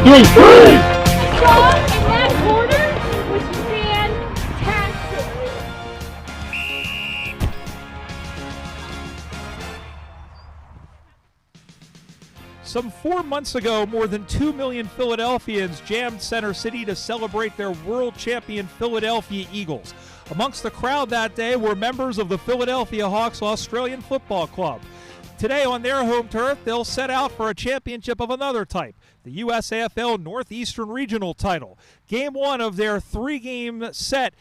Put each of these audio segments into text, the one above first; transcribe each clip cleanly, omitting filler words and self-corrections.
Three. Strong in that corner was fantastic. Some 4 months ago, more than 2 million Philadelphians jammed Center City to celebrate their world champion Philadelphia Eagles. Amongst the crowd that day were members of the Philadelphia Hawks Australian Football Club. Today on their home turf, they'll set out for a championship of another type, the USAFL Northeastern Regional title. Game one of their three-game set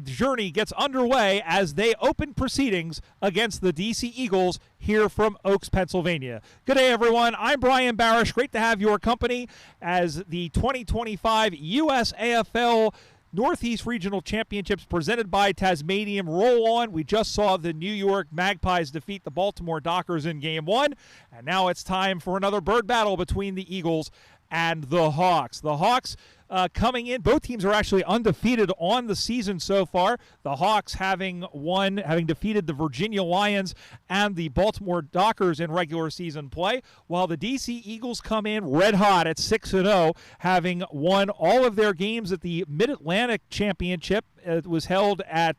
journey gets underway as they open proceedings against the DC Eagles here from Oaks, Pennsylvania. Good day, everyone. I'm Brian Barish. Great to have your company as the 2025 USAFL Northeast Regional Championships presented by Tasmanian roll on. We just saw the New York Magpies defeat the Baltimore Dockers in Game 1, and now it's time for another bird battle between the Eagles and the Hawks. The Hawks coming in, both teams are actually undefeated on the season so far. The Hawks having defeated the Virginia Lions and the Baltimore Dockers in regular season play, while the DC Eagles come in red hot at 6-0, having won all of their games at the Mid-Atlantic Championship. It was held at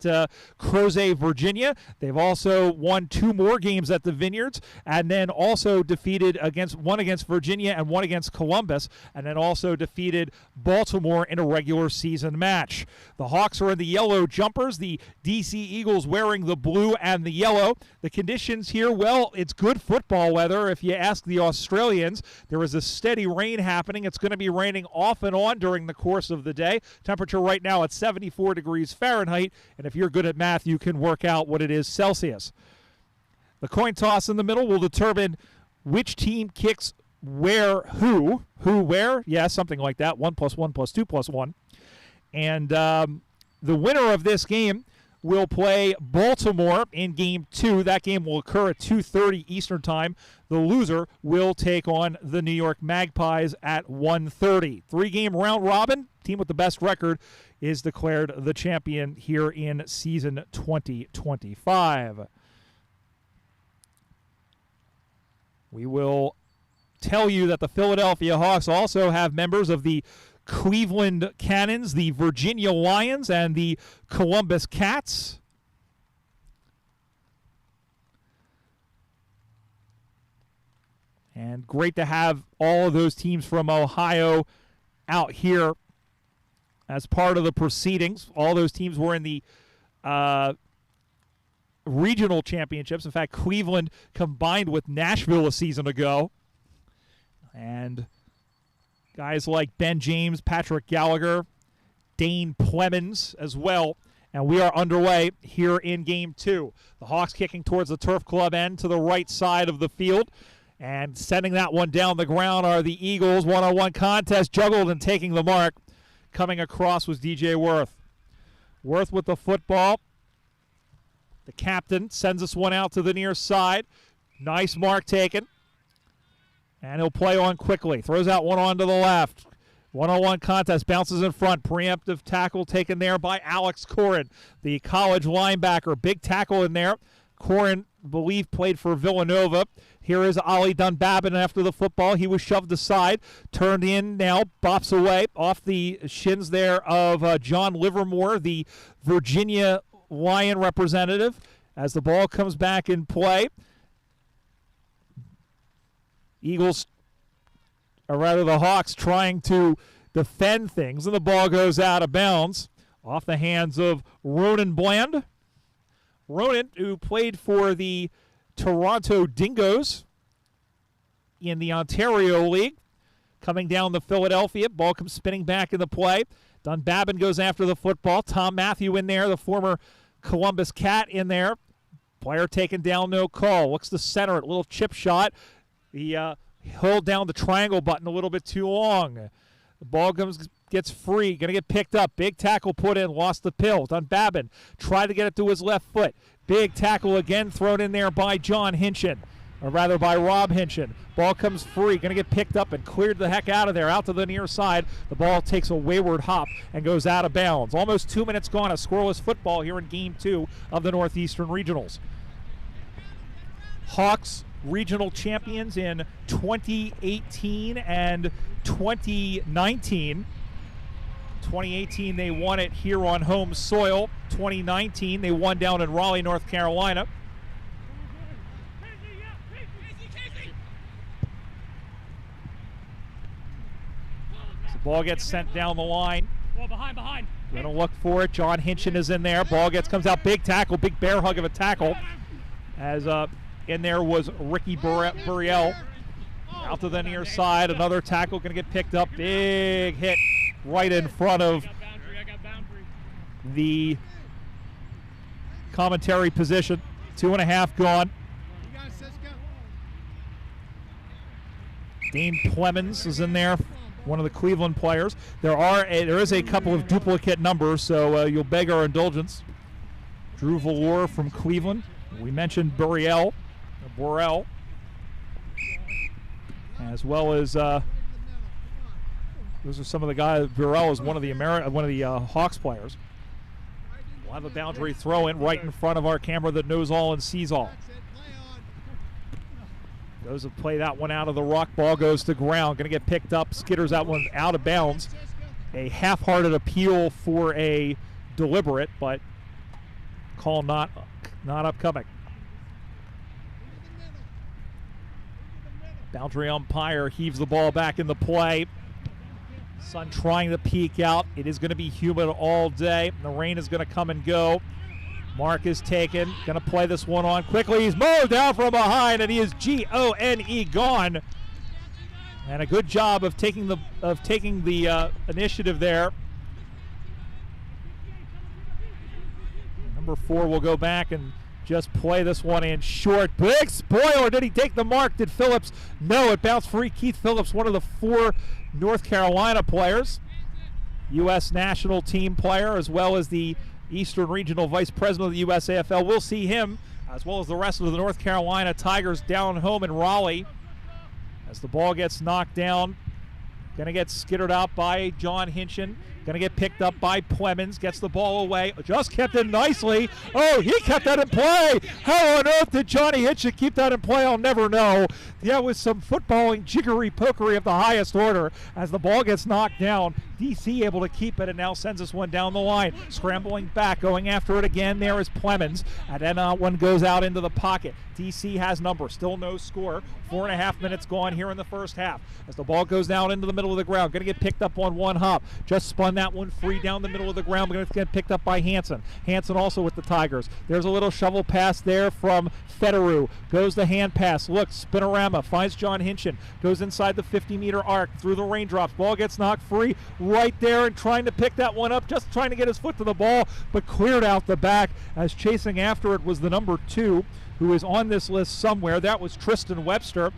Crozet, Virginia. They've also won 2 more games at the Vineyards, and then also defeated one against Virginia and one against Columbus, and then also defeated Baltimore in a regular season match. The Hawks are in the yellow jumpers, the DC Eagles wearing the blue and the yellow. The conditions here, well, it's good football weather. If you ask the Australians, there is a steady rain happening. It's going to be raining off and on during the course of the day. Temperature right now at 74 degrees Fahrenheit, and if you're good at math, you can work out what it is Celsius. The coin toss in the middle will determine which team kicks who where, yeah, something like that, 1 + 1 + 2 + 1. And the winner of this game will play Baltimore in Game 2. That game will occur at 2:30 Eastern Time. The loser will take on the New York Magpies at 1:30. 3-game round robin. Team with the best record is declared the champion here in season 2025. We will tell you that the Philadelphia Hawks also have members of the Cleveland Cannons, the Virginia Lions, and the Columbus Cats. And great to have all of those teams from Ohio out here as part of the proceedings. All those teams were in the regional championships. In fact, Cleveland combined with Nashville a season ago. And guys like Ben James, Patrick Gallagher, Dane Plemons as well. And we are underway here in Game 2. The Hawks kicking towards the Turf Club end to the right side of the field. And sending that one down the ground are the Eagles. One-on-one contest, juggled and taking the mark. Coming across was DJ Worth. Worth with the football. The captain sends this one out to the near side. Nice mark taken. And he'll play on quickly. Throws out one on to the left. One-on-one contest, bounces in front. Preemptive tackle taken there by Alex Corrin, the college linebacker. Big tackle in there. Corrin, I believe, played for Villanova. Here is Ali Dunbabin after the football. He was shoved aside, turned in now, bops away off the shins there of John Livermore, the Virginia Lion representative, as the ball comes back in play. Eagles, or rather the Hawks, trying to defend things, and the ball goes out of bounds off the hands of Ronan Bland. Ronan, who played for the Toronto Dingoes in the Ontario League, coming down to Philadelphia. Ball comes spinning back in the play. Dunbabin goes after the football. Tom Matthew in there, the former Columbus Cat in there. Player taken down, no call. Looks to center it, little chip shot. He held down the triangle button a little bit too long. The ball gets free, going to get picked up. Big tackle put in, lost the pill. Dunbabin tried to get it to his left foot. Big tackle again thrown in there by John Hinchin, or rather by Rob Hinchin. Ball comes free, going to get picked up and cleared the heck out of there, out to the near side. The ball takes a wayward hop and goes out of bounds. Almost 2 minutes gone, a scoreless football here in Game 2 of the Northeastern Regionals. Hawks regional champions in 2018 and 2019. 2018, they won it here on home soil. 2019, they won down in Raleigh, North Carolina. The ball gets sent down the line. Ball behind. Gonna look for it. John Hinchin is in there. Ball comes out, big tackle, big bear hug of a tackle. As in there was Ricky Burriel. Out to the near side, another tackle gonna get picked up. Big hit right in front of the commentary position. 2.5 gone. Dane Plemons is in there, one of the Cleveland players. There is a couple of duplicate numbers, so you'll beg our indulgence. Drew Valor from Cleveland. We mentioned Burrell, as well as those are some of the guys. Burrell is one of the Hawks players. We'll have a boundary throw in right in front of our camera that knows all and sees all. Goes to play that one out of the rock. Ball goes to ground. Going to get picked up. Skitters that one out of bounds. A half-hearted appeal for a deliberate, but call not upcoming. Boundary umpire heaves the ball back into play. Sun trying to peek out. It is going to be humid all day. The rain is going to come and go. Mark is taken. Going to play this one on quickly. He's mowed down from behind, and he is Gone gone. And a good job of taking the initiative there. Number 4 will go back and just play this one in short. Big spoiler. Did he take the mark? Did Phillips? No, it bounced free. Keith Phillips, one of the 4 North Carolina players, U.S. national team player, as well as the Eastern Regional Vice President of the USAFL. We'll see him, as well as the rest of the North Carolina Tigers, down home in Raleigh. As the ball gets knocked down, going to get skittered out by John Hinchin. Going to get picked up by Plemons. Gets the ball away. Just kept it nicely. Oh, he kept that in play. How on earth did Johnny Hinchin keep that in play? I'll never know. That was some footballing jiggery-pokery of the highest order. As the ball gets knocked down, DC able to keep it and now sends this one down the line. Scrambling back, going after it again. There is Plemons. And then one goes out into the pocket. DC has number. Still no score. 4.5 minutes gone here in the first half. As the ball goes down into the middle of the ground. Going to get picked up on one hop. Just spun that one free down the middle of the ground. Going to get picked up by Hanson. Hanson also with the Tigers. There's a little shovel pass there from Federu. Goes the hand pass. Look, spinorama. Finds John Hinchin. Goes inside the 50-meter arc through the raindrops. Ball gets knocked free right there and trying to pick that one up. Just trying to get his foot to the ball, but cleared out the back as chasing after it was the number 2 who is on this list somewhere. That was Tristan Webster.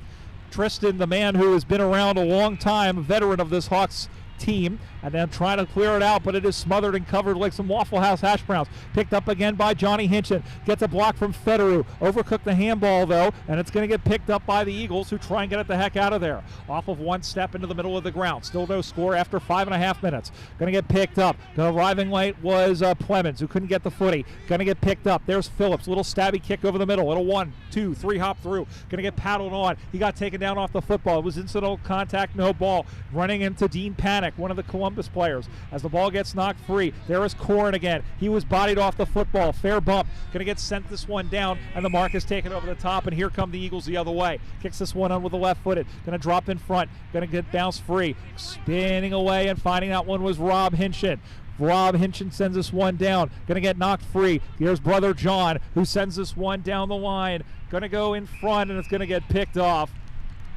Tristan, the man who has been around a long time, veteran of this Hawks team, and then trying to clear it out, but it is smothered and covered like some Waffle House hash browns. Picked up again by Johnny Hinchin. Gets a block from Federu. Overcooked the handball though, and it's going to get picked up by the Eagles, who try and get it the heck out of there. Off of one step into the middle of the ground. Still no score after 5.5 minutes. Going to get picked up. Arriving late was Plemons, who couldn't get the footy. Going to get picked up. There's Phillips. Little stabby kick over the middle. Little 1, 2, 3 hop through. Going to get paddled on. He got taken down off the football. It was incidental contact, no ball. Running into Dean Panic, one of the Columbus players. As the ball gets knocked free, there is Corrin again. He was bodied off the football. Fair bump. Going to get sent this one down, and the mark is taken over the top, and here come the Eagles the other way. Kicks this one on with the left footed. Going to drop in front. Going to get bounced free. Spinning away and finding that one was Rob Hinchin. Rob Hinchin sends this one down. Going to get knocked free. Here's brother John, who sends this one down the line. Going to go in front, and it's going to get picked off.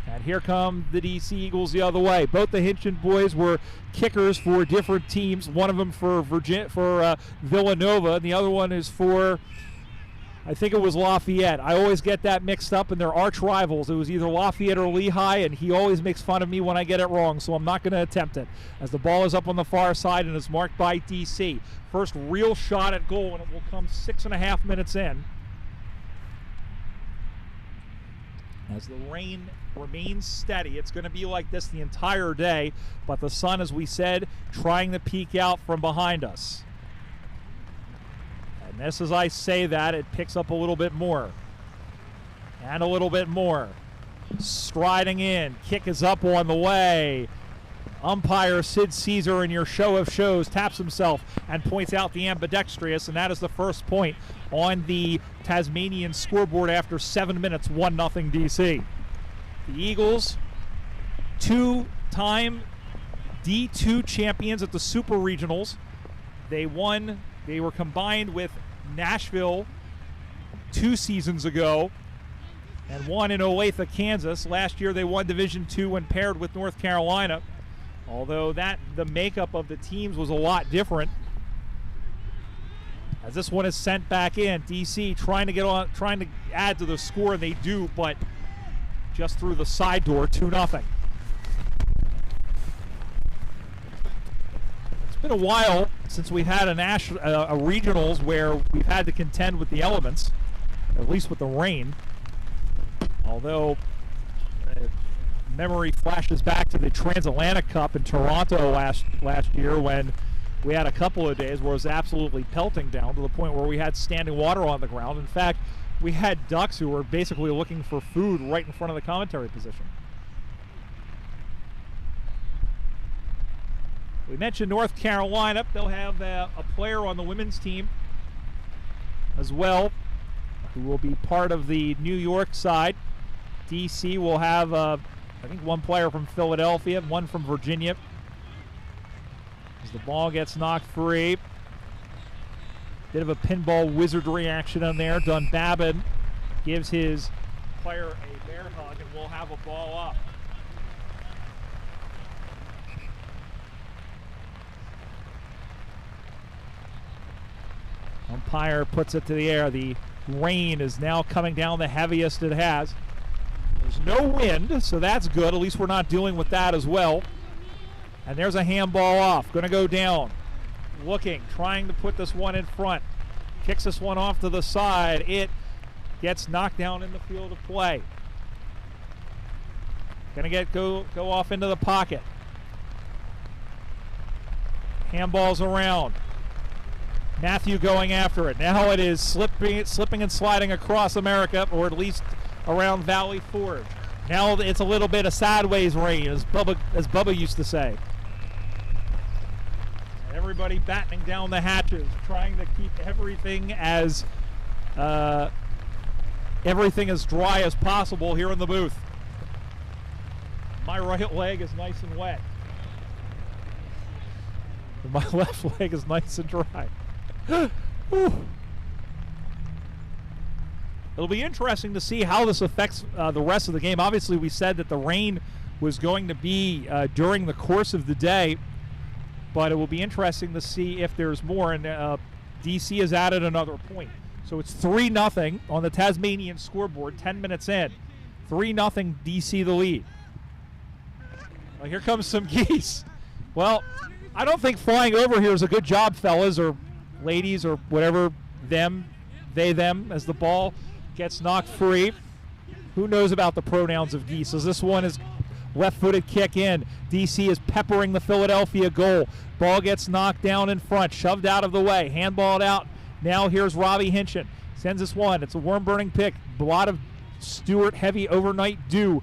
And here come the DC Eagles the other way. Both the Hinchin boys were kickers for different teams. One of them for Villanova, and the other one is for, I think it was Lafayette. I always get that mixed up, and they're arch rivals. It was either Lafayette or Lehigh, and he always makes fun of me when I get it wrong, so I'm not going to attempt it. As the ball is up on the far side and is marked by DC. First real shot at goal, and it will come 6.5 minutes in. As the rain remains steady, it's going to be like this the entire day, but the sun, as we said, trying to peek out from behind us. And this, as I say that, it picks up a little bit more. And a little bit more. Striding in. Kick is up on the way. Umpire Sid Caesar in your show of shows taps himself and points out the ambidextrous, and that is the first point on the Tasmanian scoreboard after 7 minutes, 1-0 DC. The Eagles, two-time D2 champions at the Super Regionals. They were combined with Nashville 2 seasons ago and won in Olathe, Kansas. Last year they won Division II when paired with North Carolina, although the makeup of the teams was a lot different. As this one is sent back in, DC trying to add to the score, and they do, but just through the side door, 2-0. It's been a while since we've had a regionals where we've had to contend with the elements, at least with the rain. Although memory flashes back to the Transatlantic Cup in Toronto last year when we had a couple of days where it was absolutely pelting down to the point where we had standing water on the ground. In fact, we had ducks who were basically looking for food right in front of the commentary position. We mentioned North Carolina. They'll have a player on the women's team as well who will be part of the New York side. DC will have, I think, one player from Philadelphia, one from Virginia. As the ball gets knocked free. Bit of a pinball wizardry action on there. Dunbabin gives his player a bear hug, and we'll have a ball up. Umpire puts it to the air. The rain is now coming down the heaviest it has. There's no wind, so that's good. At least we're not dealing with that as well. And there's a handball off. Going to go down. Looking, trying to put this one in front. Kicks this one off to the side. It gets knocked down in the field of play. Going to go off into the pocket. Handballs around. Matthew going after it. Now it is slipping and sliding across America, or at least around Valley Forge. Now it's a little bit of sideways rain, as Bubba used to say. Everybody battening down the hatches, trying to keep everything as dry as possible here in the booth. My right leg is nice and wet. And my left leg is nice and dry. It'll be interesting to see how this affects the rest of the game. Obviously, we said that the rain was going to be during the course of the day, but it will be interesting to see if there's more. And DC has added another point. So it's 3-0 on the Tasmanian scoreboard, 10 minutes in. 3-0 DC the lead. Well, here comes some geese. Well, I don't think flying over here is a good job, fellas or ladies or whatever, them, as the ball gets knocked free. Who knows about the pronouns of geese? As this one is left-footed kick in. DC is peppering the Philadelphia goal. Ball gets knocked down in front, shoved out of the way, handballed out. Now here's Robbie Hinchin. Sends this one. It's a worm-burning pick. A lot of Stewart heavy overnight dew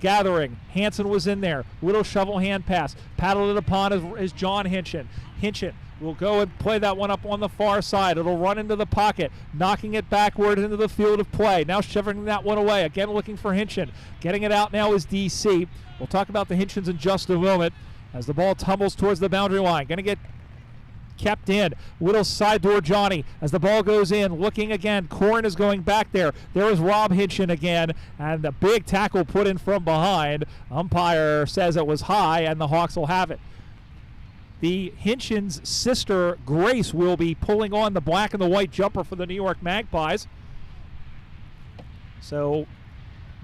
gathering. Hansen was in there. Little shovel hand pass. Paddled it upon is John Hinchin. Hinchin will go and play that one up on the far side. It'll run into the pocket, knocking it backward into the field of play. Now shoving that one away. Again looking for Hinchin. Getting it out now is DC. We'll talk about the Hinchins in just a moment as the ball tumbles towards the boundary line. Going to get kept in. Little side door Johnny as the ball goes in. Looking again. Corn is going back there. There is Rob Hinchin again. And the big tackle put in from behind. Umpire says it was high, and the Hawks will have it. The Hinchin's sister, Grace, will be pulling on the black and the white jumper for the New York Magpies. So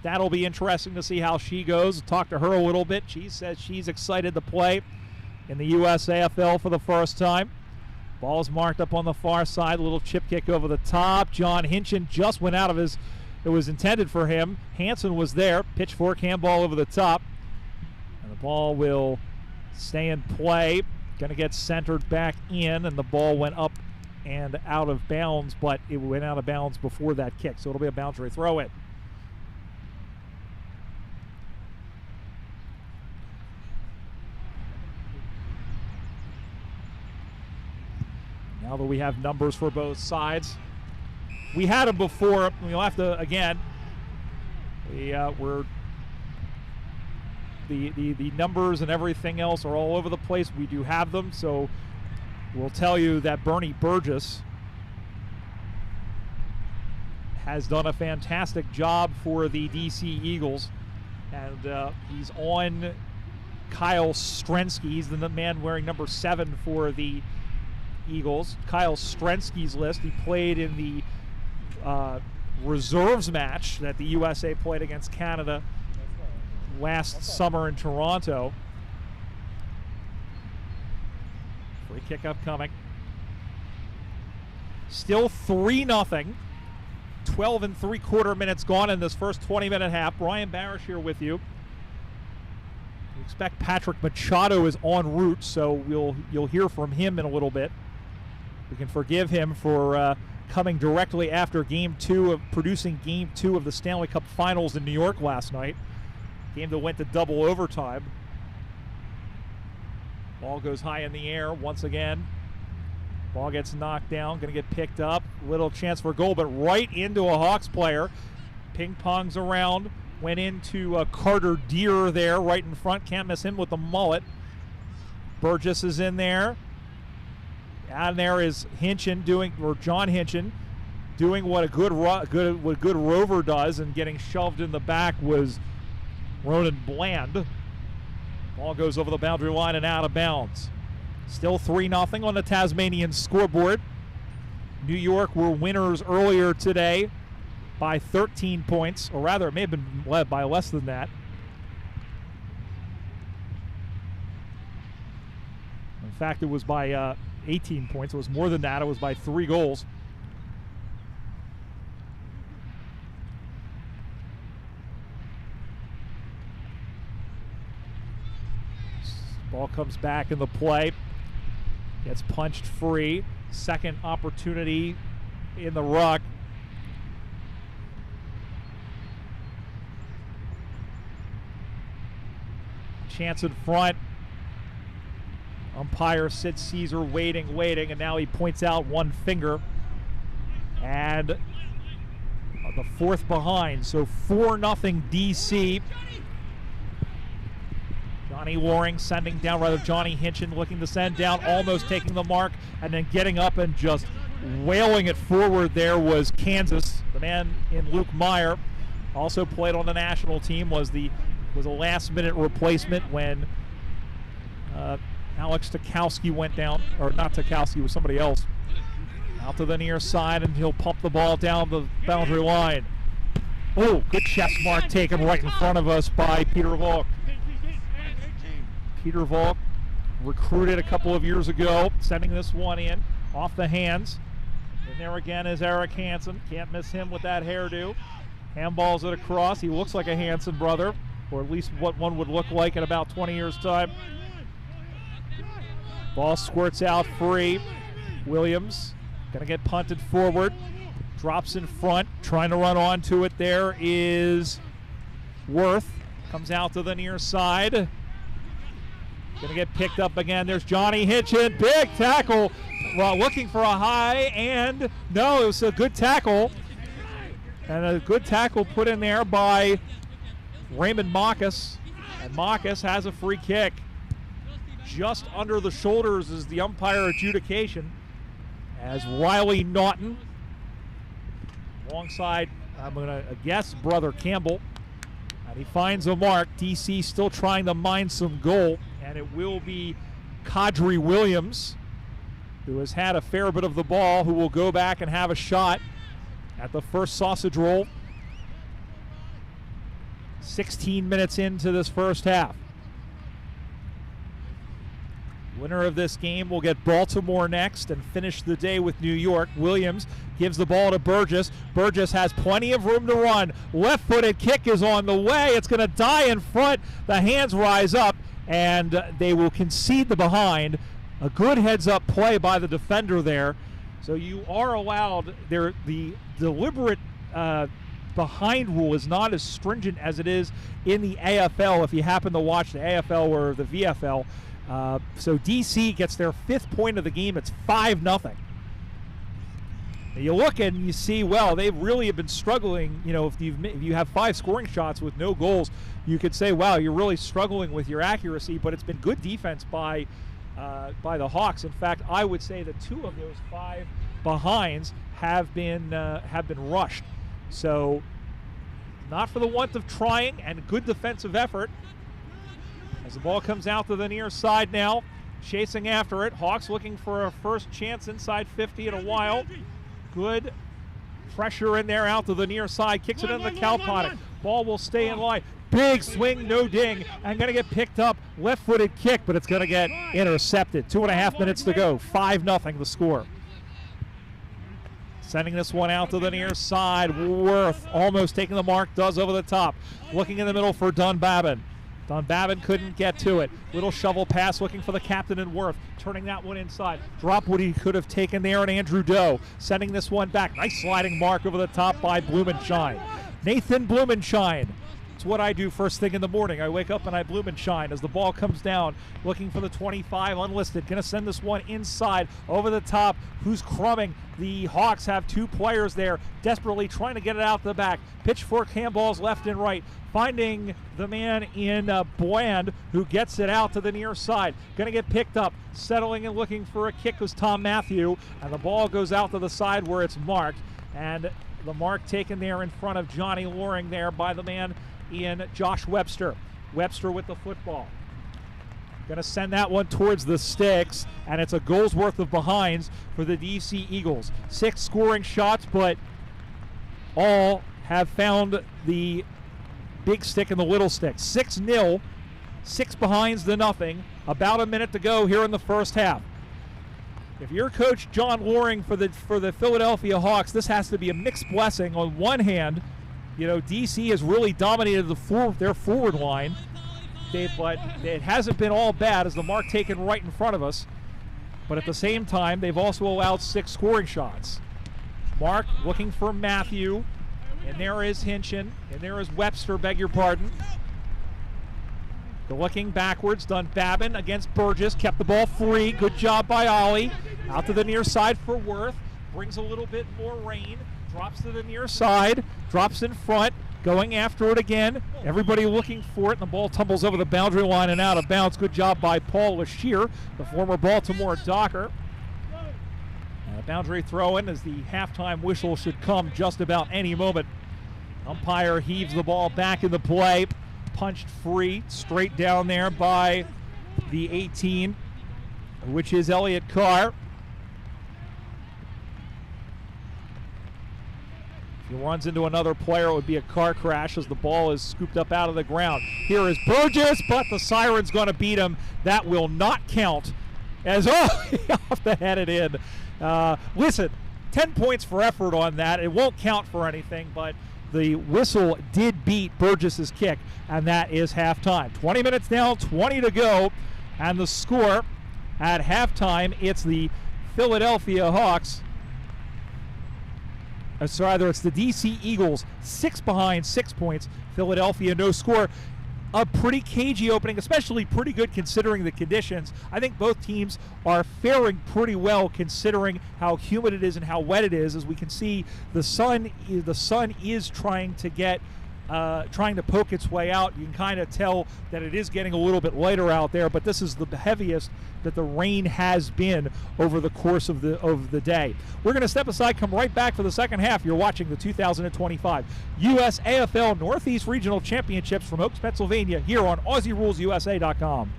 that'll be interesting to see how she goes. Talk to her a little bit. She says she's excited to play in the USAFL for the first time. Ball's marked up on the far side. A little chip kick over the top. John Hinchin just went out of his, it was intended for him. Hansen was there. Pitchfork handball over the top. And the ball will stay in play. Going to get centered back in, and the ball went up and out of bounds, but it went out of bounds before that kick, so it'll be a boundary throw-in. Now that we have numbers for both sides. We had them before. We'll have to, again, we're the numbers and everything else are all over the place. We do have them, so we'll tell you that Bernie Burgess has done a fantastic job for the DC Eagles, and he's on Kyle Strensky. He's the man wearing number 7 for the Eagles. Kyle Strensky's list. He played in the reserves match that the USA played against Canada last summer in Toronto. Free kick upcoming. Still 3-0. 12 3/4 minutes gone in this first 20-minute half. Brian Barish here with you. We expect Patrick Machado is en route, so you'll hear from him in a little bit. We can forgive him for coming directly after producing Game 2 of the Stanley Cup Finals in New York last night. Game that went to double overtime. Ball goes high in the air once again. Ball gets knocked down, going to get picked up. Little chance for a goal, but right into a Hawks player. Ping-pongs around. Went into Carter Deere there, right in front. Can't miss him with the mullet. Burgess is in there. And there is Hinchin John Hinchin doing what a good rover does, and getting shoved in the back was Ronan Bland. Ball goes over the boundary line and out of bounds. Still 3-0 on the Tasmanian scoreboard. New York were winners earlier today by 13 points, or rather, it may have been led by less than that. In fact, it was by 18 points. It was more than that. It was by 3 goals. Ball comes back in the play. Gets punched free. Second opportunity in the ruck. Chance in front. Umpire Sid Caesar waiting, and now he points out one finger. And the 4th behind, so 4-0 DC. Johnny Loring sending down, Johnny Hinchin looking to send down, almost taking the mark, and then getting up and just wailing it forward there was Kansas. The man in Luke Meyer, also played on the national team, was a last-minute replacement when Alex Tukowski went down, or not Tukowski, it was somebody else. Out to the near side, and he'll pump the ball down the boundary line. Oh, good chest mark taken right in front of us by Peter Volk. Peter Volk, recruited a couple of years ago, sending this one in off the hands. And there again is Eric Hansen. Can't miss him with that hairdo. Handballs it across. He looks like a Hansen brother, or at least what one would look like in about 20 years' time. Ball squirts out free. Williams gonna get punted forward. Drops in front, trying to run onto it. There is Worth. Comes out to the near side. Gonna get picked up again. There's Johnny Hinchin. Big tackle. Looking for a high, and no, it was a good tackle. And a good tackle put in there by Raymond Marcus. And Marcus has a free kick. Just under the shoulders is the umpire adjudication, as Riley Naughton, alongside, I'm going to guess, brother Campbell. And he finds a mark. DC still trying to mine some goal. And it will be Kadri Williams, who has had a fair bit of the ball, who will go back and have a shot at the first sausage roll. 16 minutes into this first half. Winner of this game will get Baltimore next and finish the day with New York. Williams gives the ball to Burgess. Burgess has plenty of room to run. Left-footed kick is on the way. It's going to die in front. The hands rise up, and they will concede the behind. A good heads-up play by the defender there. So you are allowed there. The deliberate behind rule is not as stringent as it is in the AFL, if you happen to watch the AFL or the VFL. So DC gets their 5th point of the game. It's 5-0. You look and you see, well, they really have been struggling. You know, if you have 5 scoring shots with no goals, you could say, wow, you're really struggling with your accuracy. But it's been good defense by the Hawks. In fact, I would say that 2 of those 5 behinds have been rushed. So not for the want of trying, and good defensive effort. As the ball comes out to the near side now, chasing after it. Hawks looking for a first chance inside 50 in a while. Good pressure in there out to the near side. Kicks it into the cow potty. Ball will stay in line. Big swing, no ding. And going to get picked up. Left-footed kick, but it's going to get intercepted. 2.5 minutes to go. 5-0 the score. Sending this one out to the near side. Worth almost taking the mark. Does over the top. Looking in the middle for Dunbabin. Dunbabin couldn't get to it. Little shovel pass looking for the captain and Worth. Turning that one inside. Drop what he could have taken there, and Andrew Doe sending this one back. Nice sliding mark over the top by Blumenshine. Nathan Blumenshine. It's what I do first thing in the morning. I wake up and I Blumenshine as the ball comes down. Looking for the 25, unlisted. Going to send this one inside, over the top. Who's crumbing? The Hawks have 2 players there, desperately trying to get it out the back. Pitchfork handballs left and right. Finding the man in Bland, who gets it out to the near side. Going to get picked up. Settling and looking for a kick was Tom Matthew. And the ball goes out to the side where it's marked. And the mark taken there in front of Johnny Loring there by the man in Josh Webster. Webster with the football. Going to send that one towards the sticks, and it's a goal's worth of behinds for the DC Eagles. 6 scoring shots, but all have found the big stick and the little stick. 6-0, 6 behinds to nothing. About a minute to go here in the first half. If you're Coach John Loring for the Philadelphia Hawks, this has to be a mixed blessing. On one hand, you know, DC has really dominated their forward line, but it hasn't been all bad as the mark taken right in front of us. But at the same time, they've also allowed 6 scoring shots. Mark looking for Matthew, and there is Hinchin, and there is Webster, beg your pardon. They're looking backwards. Dunbabin against Burgess, kept the ball free. Good job by Ollie. Out to the near side for Worth. Brings a little bit more rain. Drops to the near side, drops in front, going after it again. Everybody looking for it, and the ball tumbles over the boundary line and out of bounds. Good job by Paul Lashir, the former Baltimore Docker. And a boundary throw-in as the halftime whistle should come just about any moment. Umpire heaves the ball back into play. Punched free, straight down there by the 18, which is Elliott Carr. If he runs into another player, it would be a car crash as the ball is scooped up out of the ground. Here is Burgess, but the siren's going to beat him. That will not count as, off the head it in. Listen, 10 points for effort on that. It won't count for anything, but the whistle did beat Burgess's kick, and that is halftime. 20 minutes down, 20 to go, and the score at halftime, it's the Philadelphia Hawks. It's the DC Eagles, 6 behind, 6 points. Philadelphia, no score. A pretty cagey opening, especially pretty good considering the conditions. I think both teams are faring pretty well considering how humid it is and how wet it is. As we can see, the sun is trying to poke its way out. You can kind of tell that it is getting a little bit lighter out there, but this is the heaviest that the rain has been over the course of the day. We're going to step aside, come right back for the second half. You're watching the 2025 USAFL Northeast Regional Championships from Oaks, Pennsylvania, here on AussieRulesUSA.com.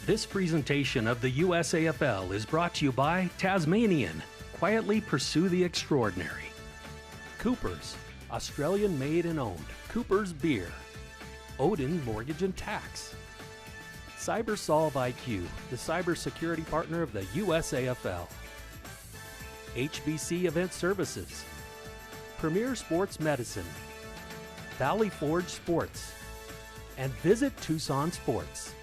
This presentation of the USAFL is brought to you by Tasmanian. Quietly pursue the extraordinary. Cooper's, Australian made and owned. Cooper's Beer. Odin Mortgage and Tax. CyberSolve IQ, the cybersecurity partner of the USAFL. HBC Event Services. Premier Sports Medicine. Valley Forge Sports. And Visit Tucson Sports.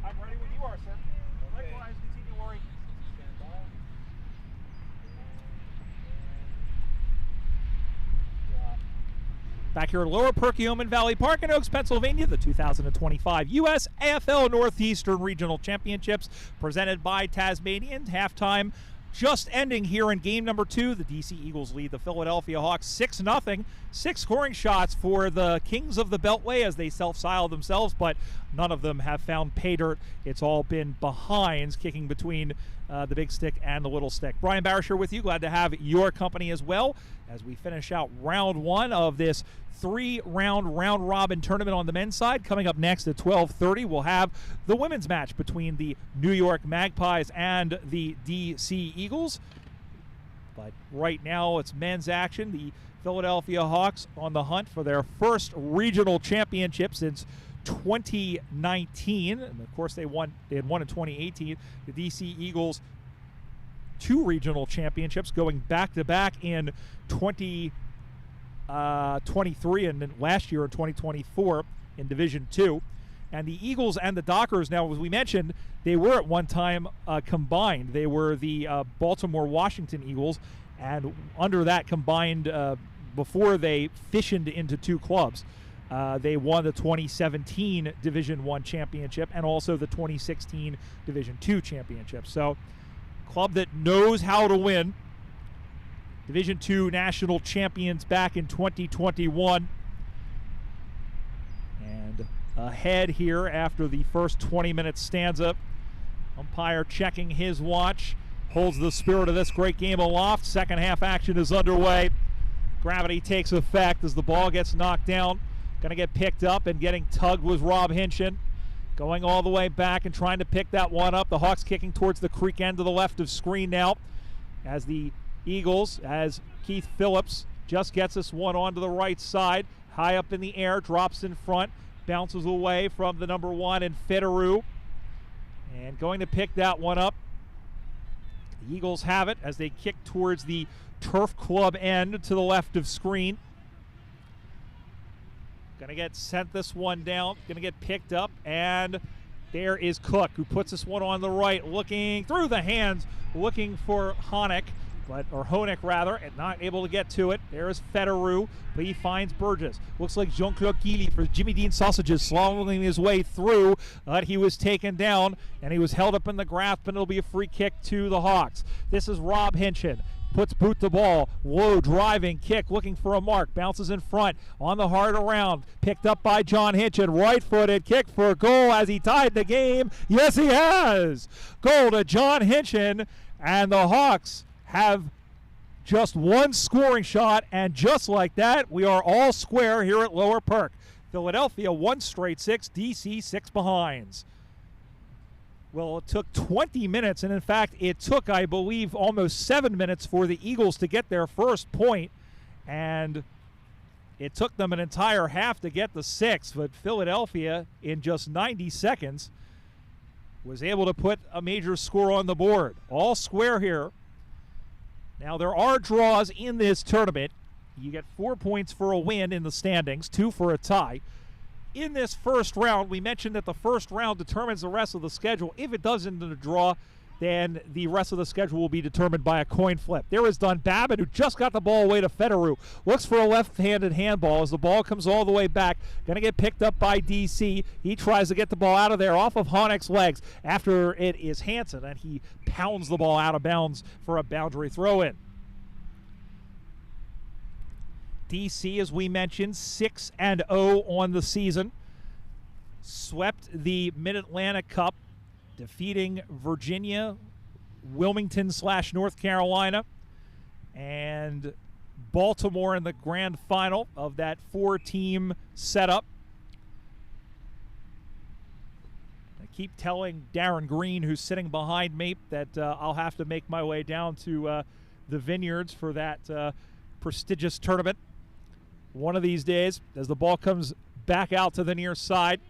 I'm ready when you are, sir. Likewise, continue, Lori. Back here at Lower Perkiomen Valley Park in Oaks, Pennsylvania, the 2025 USAFL Northeastern Regional Championships presented by Tasmanian. Halftime just ending here in game number 2. The DC Eagles lead the Philadelphia Hawks 6-0. 6 scoring shots for the Kings of the Beltway as they self-style themselves, but none of them have found pay dirt. It's all been behinds, kicking between the big stick and the little stick. Brian Barisher with you. Glad to have your company as well as we finish out round 1 of this 3-round round-robin tournament on the men's side. Coming up next at 12:30, we'll have the women's match between the New York Magpies and the DC Eagles. But right now, it's men's action. The Philadelphia Hawks on the hunt for their first regional championship since 2019. And of course, they had won in 2018. The DC Eagles 2 regional championships going back-to-back in 2023 and then last year in 2024 in Division 2. And the Eagles and the Dockers, now, as we mentioned, they were at one time combined. They were the Baltimore-Washington Eagles, and under that combined, before they fissioned into 2 clubs, they won the 2017 Division 1 championship and also the 2016 Division 2 championship. So, club that knows how to win. Division 2 national champions back in 2021. And ahead here after the first 20-minute stanza. Umpire checking his watch. Holds the spirit of this great game aloft. Second half action is underway. Gravity takes effect as the ball gets knocked down. Going to get picked up, and getting tugged was Rob Hinchin. Going all the way back and trying to pick that one up. The Hawks kicking towards the creek end to the left of screen now. As the Eagles, as Keith Phillips just gets this one onto the right side. High up in the air, drops in front. Bounces away from the number 1 in Federu. And going to pick that one up. The Eagles have it as they kick towards the Turf Club end to the left of screen. Going to get sent this one down. Going to get picked up. And there is Cook, who puts this one on the right, looking through the hands, looking for Honek, and not able to get to it. There is Federu, but he finds Burgess. Looks like Jean-Claude Keeley for Jimmy Dean Sausages slowing his way through, but he was taken down, and he was held up in the grasp, and it'll be a free kick to the Hawks. This is Rob Hinchin. Puts boot the ball, low driving kick, looking for a mark, bounces in front, on the hard around, picked up by John Hinchin, right-footed kick for a goal as he tied the game. Yes, he has! Goal to John Hinchin, and the Hawks have just one scoring shot, and just like that, we are all square here at Lower Perk. Philadelphia 1 straight 6, DC 6 behinds. Well, it took 20 minutes, and in fact, it took, I believe, almost 7 minutes for the Eagles to get their first point, and it took them an entire half to get the 6th, but Philadelphia, in just 90 seconds, was able to put a major score on the board. All square here. Now, there are draws in this tournament. You get 4 points for a win in the standings, 2 for a tie. In this first round, we mentioned that the first round determines the rest of the schedule. If it doesn't in a draw, then the rest of the schedule will be determined by a coin flip. There is Dunbabin, who just got the ball away to Federu. Looks for a left-handed handball as the ball comes all the way back. Going to get picked up by DC. He tries to get the ball out of there off of Honek's legs after it is Hansen, and he pounds the ball out of bounds for a boundary throw-in. DC, as we mentioned, 6-0 on the season. Swept the Mid-Atlantic Cup, defeating Virginia, Wilmington/North Carolina, and Baltimore in the grand final of that 4-team setup. I keep telling Darren Green, who's sitting behind me, that I'll have to make my way down to the Vineyards for that prestigious tournament one of these days, as the ball comes back out to the near side.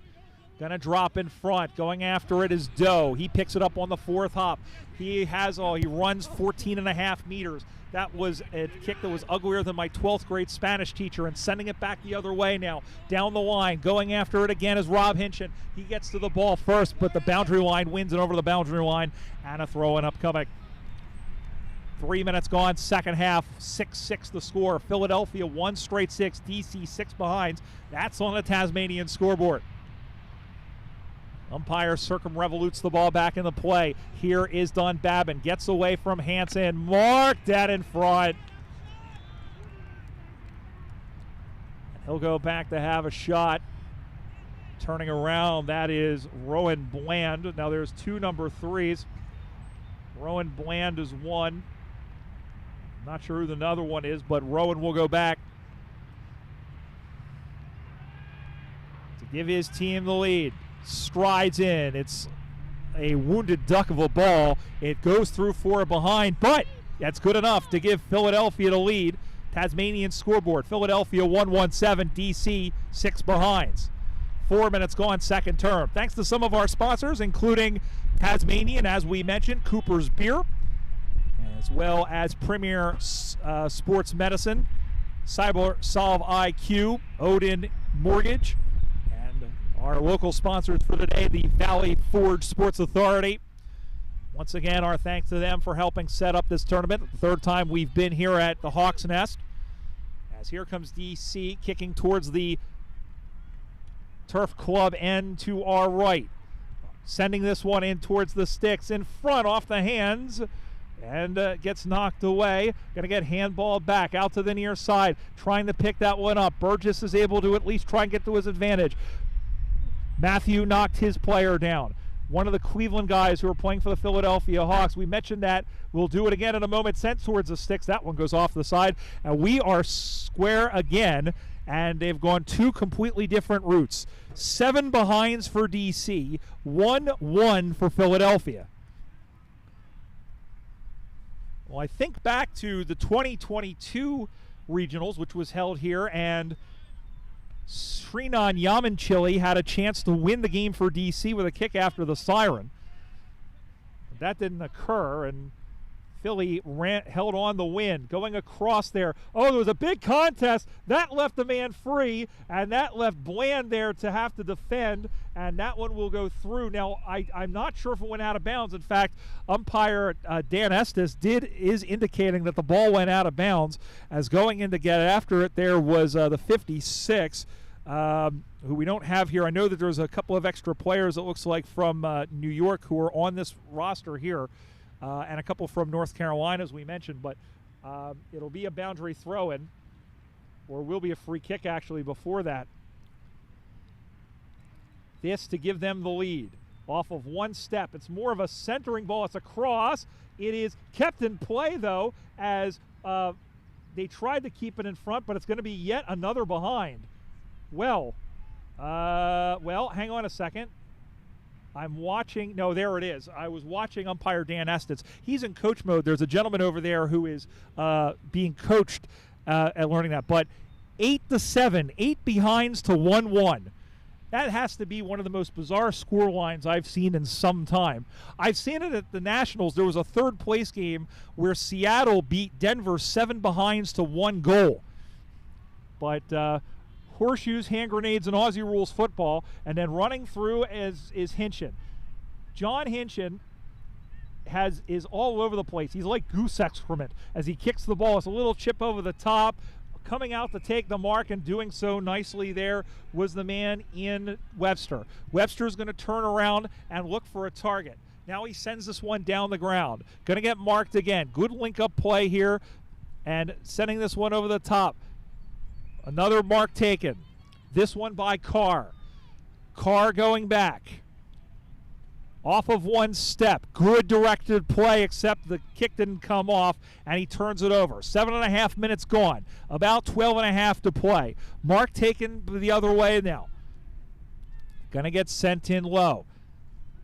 Gonna drop in front. Going after it is Doe. He picks it up on the 4th hop. He runs 14.5 meters. That was a kick that was uglier than my 12th grade Spanish teacher, and sending it back the other way now. Down the line, going after it again is Rob Hinchin. He gets to the ball first, but the boundary line wins it over the boundary line, and a throw-in upcoming. 3 minutes gone, second half, 6-6 the score. Philadelphia 1 straight 6, DC 6 behinds. That's on the Tasmanian scoreboard. Umpire circumrevolutes the ball back in the play. Here is Dunbabin. Gets away from Hansen. Mark dead in front. And he'll go back to have a shot. Turning around, that is Rowan Bland. Now there's 2 number 3s. Rowan Bland is 1. Not sure who the other one is, but Rowan will go back to give his team the lead. Strides in. It's a wounded duck of a ball. It goes through 4 behind, but that's good enough to give Philadelphia the lead. Tasmanian scoreboard. Philadelphia 1-1-7, DC 6 behinds. 4 minutes gone, second term. Thanks to some of our sponsors, including Tasmanian, as we mentioned, Cooper's Beer, as well as Premier Sports Medicine, Cyber Solve IQ, Odin Mortgage, and our local sponsors for today, the Valley Forge Sports Authority. Once again, our thanks to them for helping set up this tournament. The third time we've been here at the Hawks Nest. As here comes DC kicking towards the Turf Club end to our right. Sending this one in towards the sticks in front off the hands. And gets knocked away. Going to get handballed back out to the near side. Trying to pick that one up. Burgess is able to at least try and get to his advantage. Matthew knocked his player down. One of the Cleveland guys who are playing for the Philadelphia Hawks. We mentioned that. We'll do it again in a moment. Sent towards the sticks. That one goes off the side. And we are square again. And they've gone 2 completely different routes. 7 behinds for DC. 1-1 for Philadelphia. Well, I think back to the 2022 regionals, which was held here, and Srinan Yamanchili had a chance to win the game for DC with a kick after the siren. That didn't occur, and Philly held on the win. Going across there. Oh, there was a big contest. That left the man free, and that left Bland there to have to defend, and that one will go through. Now, I'm not sure if it went out of bounds. In fact, umpire Dan Estes is indicating that the ball went out of bounds, as going in to get after it there was the 56, who we don't have here. I know that there's a couple of extra players, it looks like, from New York who are on this roster here. And a couple from North Carolina, as we mentioned, but it'll be a boundary throw-in, or will be a free kick, actually, before that. This to give them the lead off of one step. It's more of a centering ball. It's a cross. It is kept in play, though, as they tried to keep it in front, but it's going to be yet another behind. Well, hang on a second. I'm watching. No, there it is. I was watching umpire Dan Estes. He's in coach mode. There's a gentleman over there who is being coached at learning that. But 8-7, 8 behinds to 1-1. That has to be one of the most bizarre score lines I've seen in some time. I've seen it at the Nationals. There was a third place game where Seattle beat Denver 7 behinds to 1 goal. But horseshoes, hand grenades, and Aussie Rules football, and then running through is Hinchin. John Hinchin is all over the place. He's like goose excrement as he kicks the ball. It's a little chip over the top. Coming out to take the mark and doing so nicely there was the man in Webster. Webster's going to turn around and look for a target. Now he sends this one down the ground. Going to get marked again. Good link-up play here, and sending this one over the top. Another mark taken. This one by Carr. Carr going back. Off of one step. Good directed play, except the kick didn't come off, and he turns it over. 7.5 minutes gone. About 12.5 to play. Mark taken the other way now. Going to get sent in low.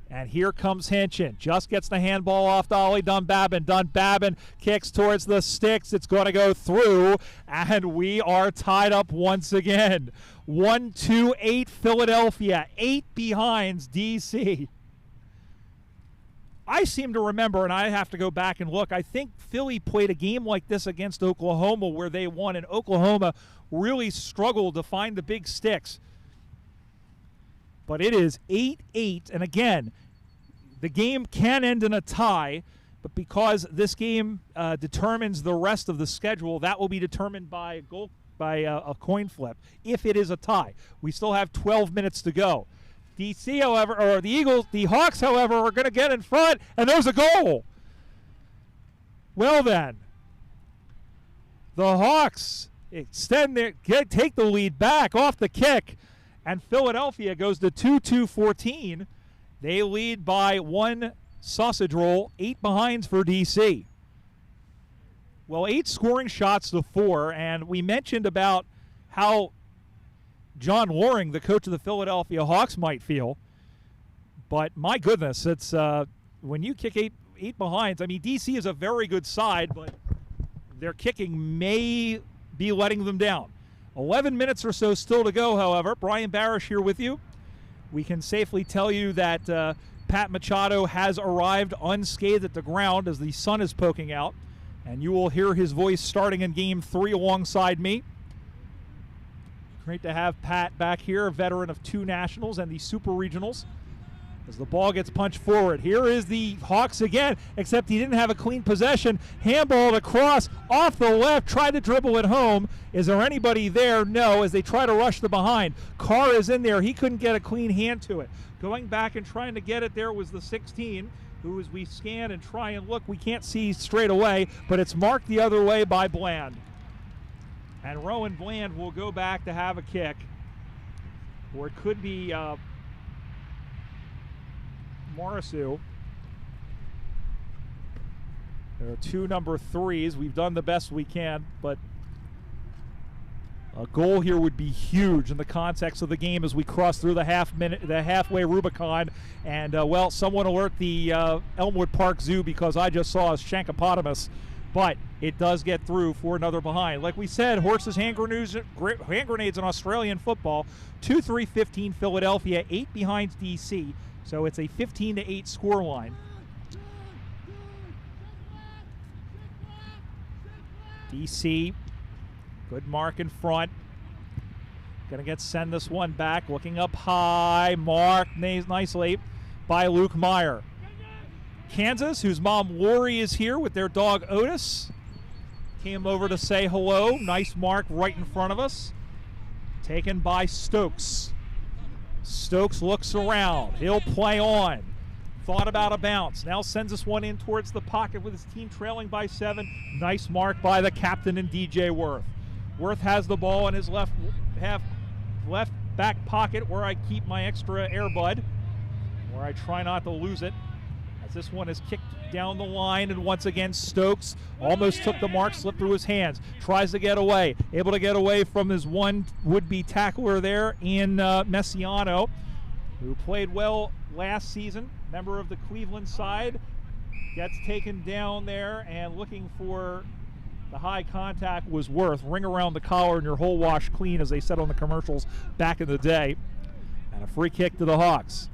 And here comes Hinchin. Just gets the handball off to Ollie Dunbabin. Dunbabin kicks towards the sticks. It's going to go through. And we are tied up once again. 1-2-8 Philadelphia. 8 behinds DC. I seem to remember, and I have to go back and look, I think Philly played a game like this against Oklahoma where they won, and Oklahoma really struggled to find the big sticks. But it is 8-8, and again, the game can end in a tie, but because this game determines the rest of the schedule, that will be determined by a coin flip if it is a tie. We still have 12 minutes to go. DC, however, or the Hawks, however, are going to get in front, and there's a goal. Well then, the Hawks take the lead back off the kick, and Philadelphia goes to 2-2-14. They lead by 1 sausage roll, 8 behinds for DC. Well, 8 scoring shots to 4, and we mentioned about how John Loring, the coach of the Philadelphia Hawks, might feel. But my goodness, it's when you kick eight behinds. I mean, DC is a very good side, but their kicking may be letting them down. 11 minutes or so still to go, however. Brian Barish here with you. We can safely tell you that Pat Machado has arrived unscathed at the ground as the sun is poking out, and you will hear his voice starting in Game 3 alongside me. Great to have Pat back here, a veteran of 2 nationals and the Super Regionals. As the ball gets punched forward, here is the Hawks again, except he didn't have a clean possession. Handballed across, off the left, tried to dribble it home. Is there anybody there? No, as they try to rush the behind. Carr is in there. He couldn't get a clean hand to it. Going back and trying to get it there was the 16, who, as we scan and try and look, we can't see straight away, but it's marked the other way by Bland. And Rowan Bland will go back to have a kick. Or it could be Morrisou. There are 2 number 3s. We've done the best we can, but a goal here would be huge in the context of the game as we cross through the halfway Rubicon. And, well, someone alert the Elmwood Park Zoo because I just saw a Shankopotamus. But it does get through for another behind. Like we said, horses, hand grenades in Australian football. 2-3-15 Philadelphia, 8 behind DC. So it's a 15-8 scoreline. DC, good mark in front. Going to send this one back. Looking up high, marked nicely by Luke Meyer. Kansas, whose mom Lori is here with their dog Otis, came over to say hello. Nice mark right in front of us. Taken by Stokes. Stokes looks around. He'll play on. Thought about a bounce. Now sends this one in towards the pocket with his team trailing by 7. Nice mark by the captain and DJ Worth. Worth has the ball in his left back pocket where I keep my extra Airbud, where I try not to lose it. As this one is kicked down the line, and once again Stokes almost took the mark, slipped through his hands, tries to get away, able to get away from his one would-be tackler there in Messiano, who played well last season, member of the Cleveland side. Gets taken down there, and looking for the high contact was Worth. Ring around the collar and your whole wash clean, as they said on the commercials back in the day. And a free kick to the Hawks.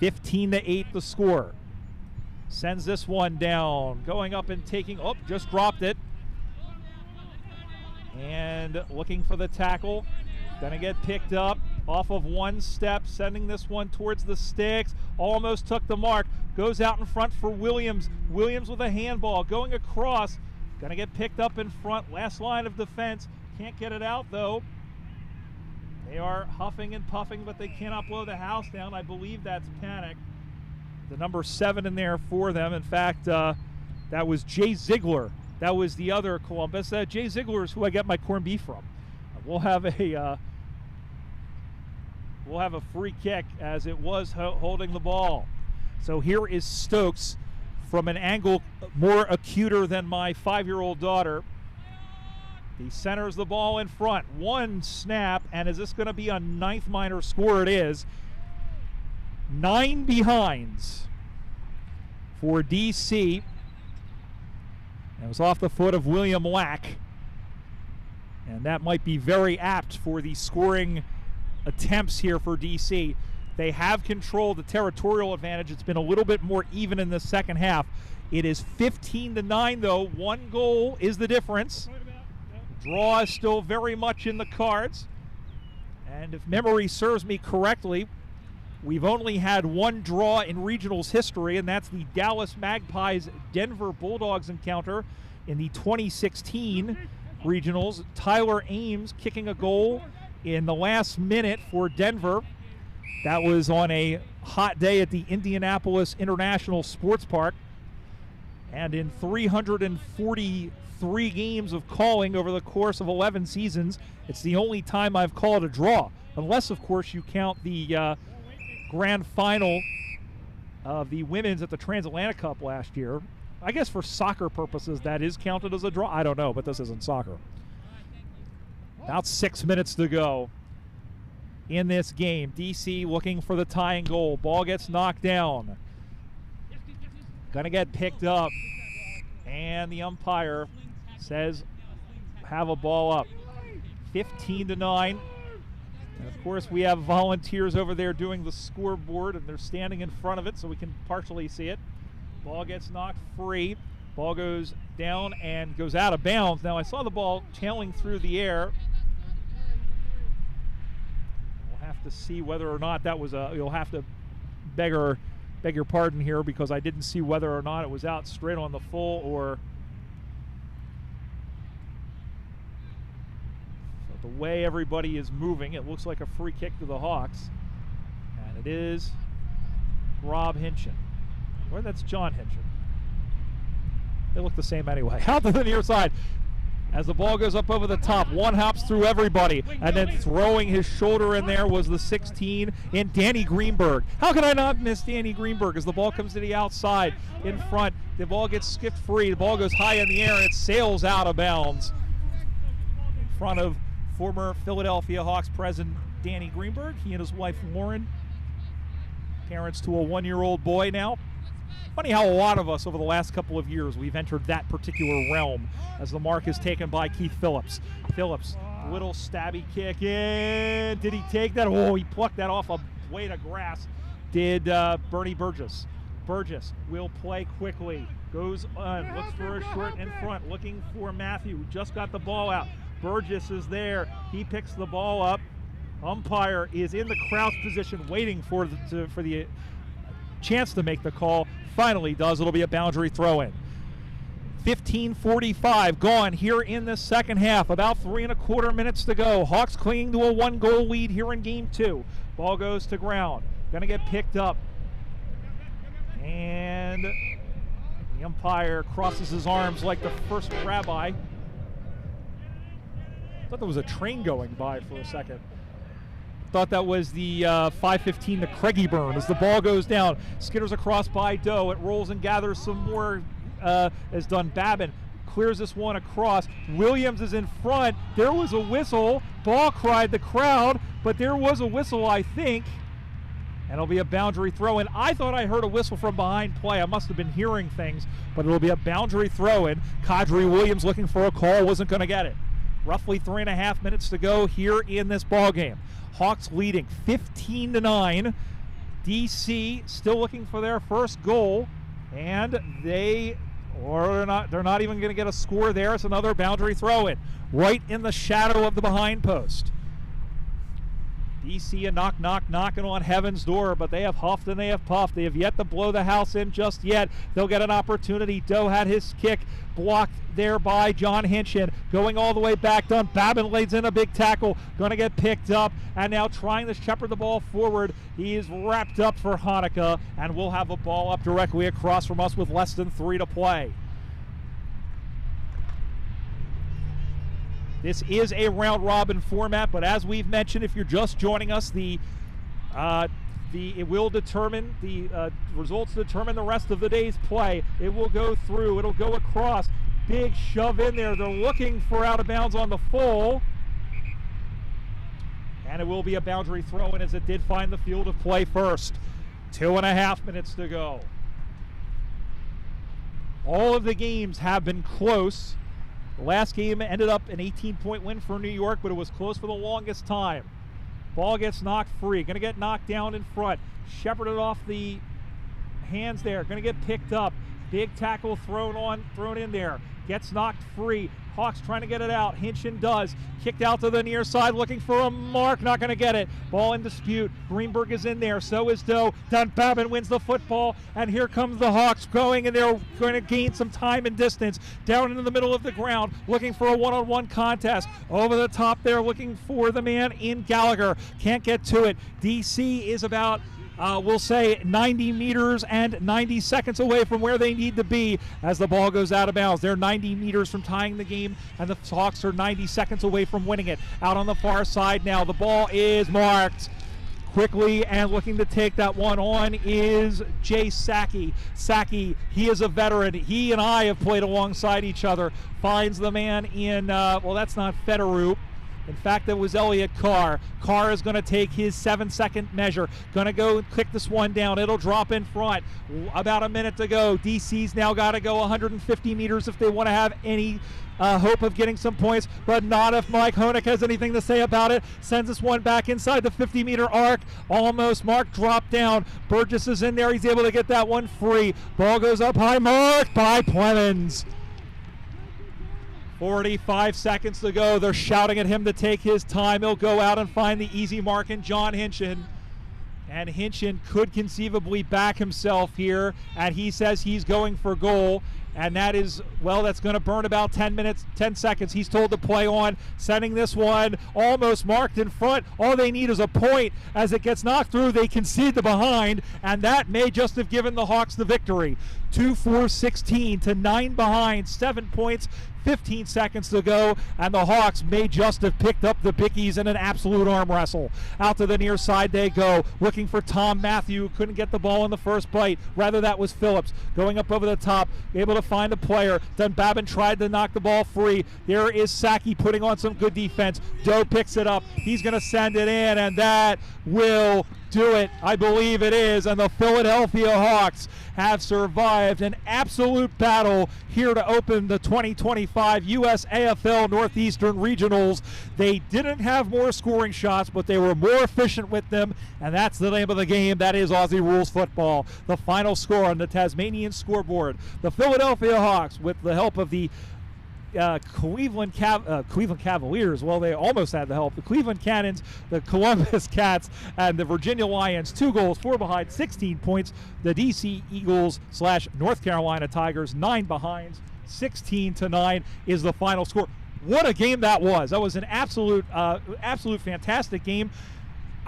15-8 the score. Sends this one down. Going up and taking, just dropped it. And looking for the tackle. Gonna get picked up off of one step, sending this one towards the sticks. Almost took the mark. Goes out in front for Williams. Williams with a handball. Going across. Gonna get picked up in front. Last line of defense. Can't get it out though. They are huffing and puffing, but they cannot blow the house down. I believe that's panic. The number 7 in there for them. In fact, that was Jay Ziegler. That was the other Columbus. Jay Ziegler is who I get my corned beef from. We'll have a free kick as it was holding the ball. So here is Stokes from an angle more acuter than my 5-year-old daughter. He centers the ball in front. One snap, and is this going to be a 9th minor score? It is. 9 behinds for DC. It was off the foot of William Lack. And that might be very apt for the scoring attempts here for DC. They have controlled the territorial advantage. It's been a little bit more even in the second half. It is 15-9, though. 1 goal is the difference. Draw is still very much in the cards. And if memory serves me correctly, we've only had 1 draw in regionals history, and that's the Dallas Magpies Denver Bulldogs encounter in the 2016 regionals. Tyler Ames kicking a goal in the last minute for Denver. That was on a hot day at the Indianapolis International Sports Park. And in 343 games of calling over the course of 11 seasons, it's the only time I've called a draw. Unless, of course, you count the grand final of the women's at the Transatlantic Cup last year. I guess for soccer purposes that is counted as a draw. I don't know, but this isn't soccer. About 6 minutes to go in this game. DC looking for the tying goal. Ball gets knocked down. Gonna get picked up. And the umpire says have a ball up. 15-9. And of course we have volunteers over there doing the scoreboard, and they're standing in front of it so we can partially see it. Ball gets knocked free. Ball goes down and goes out of bounds. Now I saw the ball tailing through the air. We'll have to see whether or not that was you'll have to beg your pardon here, because I didn't see whether or not it was out straight on the full or the way everybody is moving. It looks like a free kick to the Hawks, and it is Rob Hinchin. Or that's John Hinchin. They look the same anyway. Out to the near side. As the ball goes up over the top, one hops through everybody, and then throwing his shoulder in there was the 16 in Danny Greenberg. How can I not miss Danny Greenberg as the ball comes to the outside in front? The ball gets skipped free. The ball goes high in the air, and it sails out of bounds in front of former Philadelphia Hawks president Danny Greenberg. He and his wife Lauren, parents to a 1-year-old boy now. Funny how a lot of us over the last couple of years we've entered that particular realm as the mark is taken by Keith Phillips. Phillips, little stabby kick in. Did he take that? Oh, he plucked that off a blade of grass. Did Bernie Burgess. Burgess will play quickly. Goes on, looks for a short in front, looking for Matthew, who just got the ball out. Burgess is there. He picks the ball up. Umpire is in the crouch position waiting for the chance to make the call. Finally does. It'll be a boundary throw-in. 15:45 gone here in the second half. About 3.25 minutes to go. Hawks clinging to a 1-goal lead here in game 2. Ball goes to ground. Gonna get picked up. And the umpire crosses his arms like the first rabbi. Thought there was a train going by for a second. Thought that was the 5:15 to Craigieburn as the ball goes down. Skitters across by Doe. It rolls and gathers some more as Dunbabin clears this one across. Williams is in front. There was a whistle. Ball cried the crowd, but there was a whistle, I think. And it'll be a boundary throw-in. I thought I heard a whistle from behind play. I must have been hearing things, but it'll be a boundary throw-in. Kadri Williams looking for a call, wasn't going to get it. Roughly 3.5 minutes to go here in this ball game. Hawks leading 15-9. DC still looking for their first goal, and they're not even going to get a score there. It's another boundary throw-in right in the shadow of the behind post. DC knocking on heaven's door, but they have huffed and they have puffed. They have yet to blow the house in just yet. They'll get an opportunity. Doe had his kick blocked there by John Hinchin. Going all the way back. Babin lays in a big tackle. Going to get picked up, and now trying to shepherd the ball forward. He is wrapped up for Hanukkah, and we'll have a ball up directly across from us with less than 3 to play. This is a round-robin format, but as we've mentioned, if you're just joining us, it will determine the results determine the rest of the day's play. It will go through. It'll go across. Big shove in there. They're looking for out of bounds on the full, and it will be a boundary throw-in as it did find the field of play first. 2.5 minutes to go. All of the games have been close. The last game ended up an 18-point win for New York, but it was close for the longest time. Ball gets knocked free. Going to get knocked down in front. Shepherded off the hands there. Going to get picked up. Big tackle thrown in there. Gets knocked free. Hawks trying to get it out. Hinchin does. Kicked out to the near side, looking for a mark. Not going to get it. Ball in dispute. Greenberg is in there. So is Doe. Dunbabin wins the football. And here comes the Hawks going, and they're going to gain some time and distance. Down into the middle of the ground, looking for a one-on-one contest. Over the top there, looking for the man in Gallagher. Can't get to it. DC is about we'll say 90 meters and 90 seconds away from where they need to be as the ball goes out of bounds. They're 90 meters from tying the game, and the Hawks are 90 seconds away from winning it. Out on the far side now, the ball is marked. Quickly and looking to take that one on is Jay Saki. Saki, he is a veteran. He and I have played alongside each other. Finds the man in, well, that's not Federer. In fact, it was Elliott Carr. Carr is going to take his 7-second measure. Going to go and kick this one down. It'll drop in front. About a minute to go. DC's now got to go 150 meters if they want to have any hope of getting some points, but not if Mike Honig has anything to say about it. Sends this one back inside the 50-meter arc. Almost marked, dropped down. Burgess is in there. He's able to get that one free. Ball goes up high, marked by Clemens. 45 seconds to go. They're shouting at him to take his time. He'll go out and find the easy mark in John Hinchin. And Hinchin could conceivably back himself here, and he says he's going for goal. And that is, well, that's going to burn about 10 seconds. He's told to play on, sending this one almost marked in front. All they need is a point. As it gets knocked through, they concede the behind, and that may just have given the Hawks the victory. 2-4-16 to 9 behind, 7 points, 15 seconds to go, and the Hawks may just have picked up the bickies in an absolute arm wrestle. Out to the near side they go, looking for Tom Matthew, who couldn't get the ball in the first bite. Rather, that was Phillips going up over the top, able to find a player. Dunbabin tried to knock the ball free. There is Saki putting on some good defense. Doe picks it up. He's going to send it in, and that will do it. I believe it is, and the Philadelphia Hawks have survived an absolute battle here to open the 2025 USAFL Northeastern Regionals. They didn't have more scoring shots, but they were more efficient with them, and that's the name of the game. That is Aussie Rules football. The final score on the Tasmanian scoreboard: the Philadelphia Hawks, with the help of the Cleveland Cavaliers. Well, they almost had the help. The Cleveland Cannons, the Columbus Cats, and the Virginia Lions. 2 goals, 4 behind, 16 points. The DC Eagles / North Carolina Tigers, 9 behind, 16-9 is the final score. What a game that was! That was an absolute fantastic game.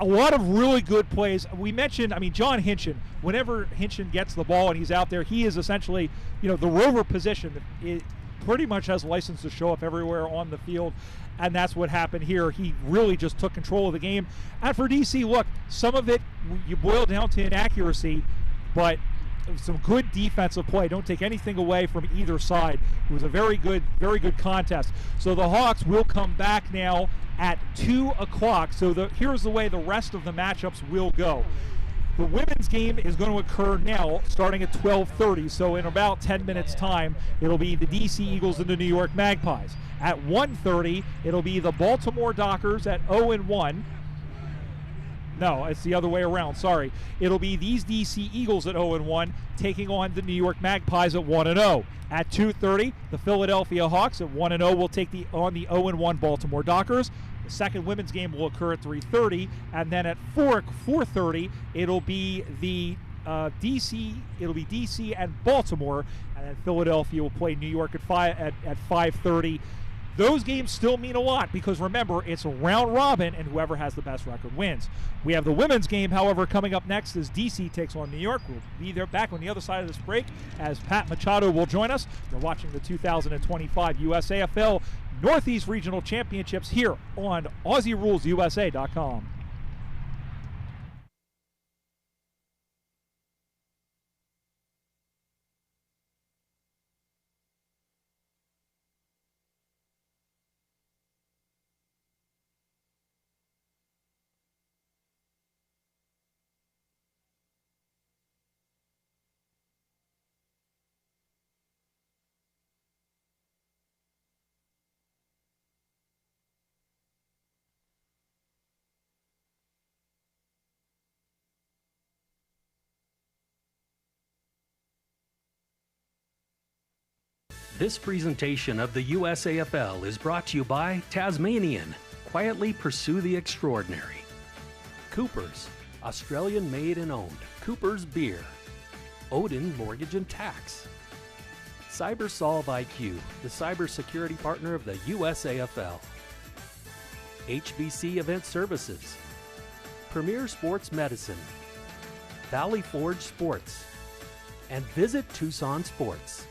A lot of really good plays. We mentioned, John Hinchin. Whenever Hinchin gets the ball and he's out there, he is essentially, the rover position. It pretty much has license to show up everywhere on the field, and that's what happened here. He really just took control of the game. And for DC, look, some of it you boil down to inaccuracy, but some good defensive play. Don't take anything away from either side. It was a very good contest. So the Hawks will come back now at 2 o'clock. So here's the way the rest of the matchups will go. The women's game is going to occur now, starting at 12:30. So in about 10 minutes' time, it'll be the DC Eagles and the New York Magpies. At 1:30, it'll be the Baltimore Dockers at 0-1. No, it's the other way around. Sorry. It'll be these DC Eagles at 0-1 taking on the New York Magpies at 1-0. At 2:30, the Philadelphia Hawks at 1-0 will take on the 0-1 Baltimore Dockers. The second women's game will occur at 3:30, and then at 4:30 it'll be the DC and Baltimore, and then Philadelphia will play New York at 5:30. Those games still mean a lot because, remember, it's a round robin, and whoever has the best record wins. We have the women's game, however, coming up next as DC takes on New York. We'll be there back on the other side of this break as Pat Machado will join us. You're watching the 2025 USAFL Northeast Regional Championships here on AussieRulesUSA.com. This presentation of the USAFL is brought to you by Tasmanian. Quietly pursue the extraordinary. Coopers, Australian made and owned. Coopers Beer. Odin Mortgage and Tax. CyberSolve IQ, the cybersecurity partner of the USAFL. HBC Event Services. Premier Sports Medicine. Valley Forge Sports. And Visit Tucson Sports.